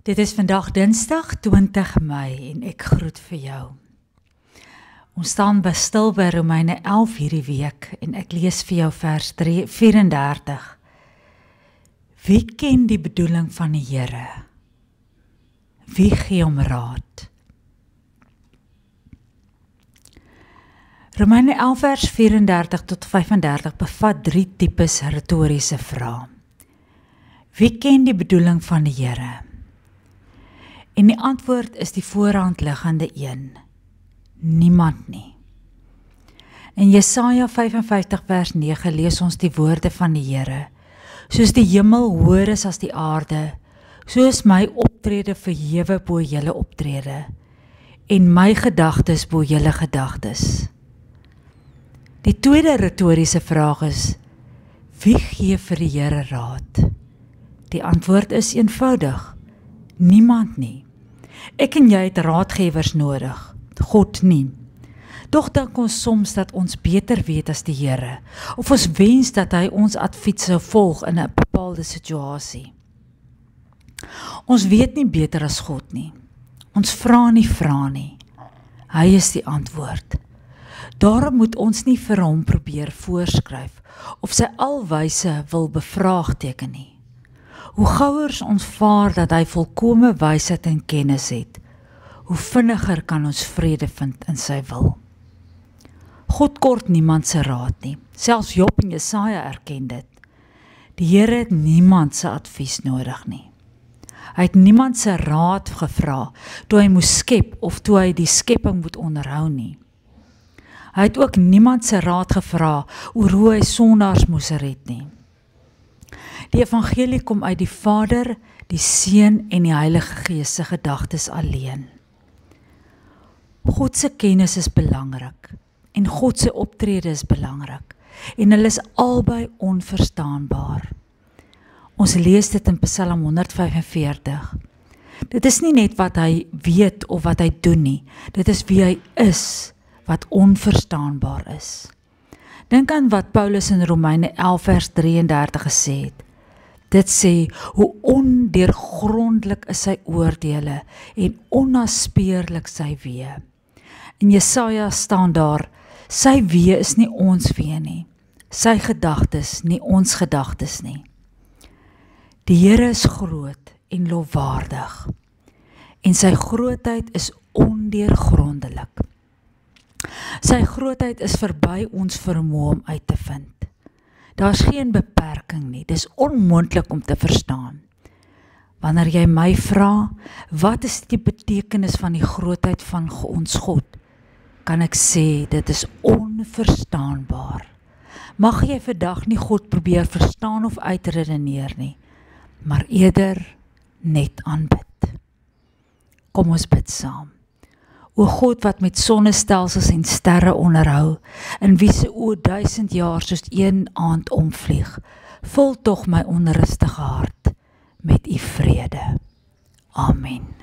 Dit is vandag Dinsdag 20 Mei en ek groet vir jou. Ons staan stil by Romeine 11 hierdie week en ek lees vir jou vers 34. Wie ken die bedoeling van die Here? Wie gee hom raad? Romeine 11 vers 34 tot 35 bevat 3 tipes retoriese vrae. Wie ken die bedoeling van die Here? En die antwoord is die voorhand liggende een. Niemand nie. In Jesaja 55 vers 9 lees ons die woorde van die Here. Soos die hemel hoër is as die aarde, so is my optrede verhewe bo julle optrede, en my gedagtes bo julle gedagtes. Die tweede retoriese vraag is, wie gee vir die Here raad? Die antwoord is eenvoudig, niemand nie. Ek en jy het raadgewers nodig, God nie. Doch dink ons soms dat ons beter weet as die Here, of ons wens dat hy ons advies sou volg in 'n bepaalde situasie. Ons weet nie beter as God nie. Ons vra nie. Hy is die antwoord. Daarom moet ons nie vir hom probeer voorskryf, of sy alwyse wil bevraagteken nie. Hoe gouer ons vaar dat hy volkome wysheid en kennis het, hoe vinniger kan ons vrede vind in sy wil. God kort niemand se raad nie, selfs Job en Jesaja erken dit. Die Here het niemand se advies nodig nie. Hy het niemand se raad gevra toe hy moes skep of toe hy die skepping moet onderhou nie. Hy het ook niemand se raad gevra oor hoe hy sondaars moes red nie. Die evangelie kom uit die Vader, die Seun en die Heilige Gees se gedagtes alleen. God se kennis is belangrik en God se optrede is belangrik en hulle is albei onverstaanbaar. Ons lees dit in Psalm 145. Dit is nie net wat hy weet of wat hy doen nie, dit is wie hy is wat onverstaanbaar is. Dink aan wat Paulus in Romeine 11 vers 33 gesê het. Dit sê, hoe ondeurgrondelik is sy oordeele en onnaspeurlik sy weë. In Jesaja staan daar, sy weë is nie ons weë nie, sy gedagtes nie ons gedagtes nie. Die Here is groot en lofwaardig, en sy grootheid is ondeurgrondelik. Sy grootheid is verby ons vermoë om uit te vind. Daar is geen beperking nie, dis onmoontlik om te verstaan. Wanneer jy my vra, wat is die betekenis van die grootheid van ons God, kan ek sê, dit is onverstaanbaar. Mag jy vandag nie God probeer verstaan of uitredeneer nie, maar eerder net aanbid. Kom ons bid saam. O God wat met sonnestelsels en sterre onderhou, in wie se oë 1000 jaar soos een aand omvlieg, vul tog my onrustige hart met u vrede. Amen.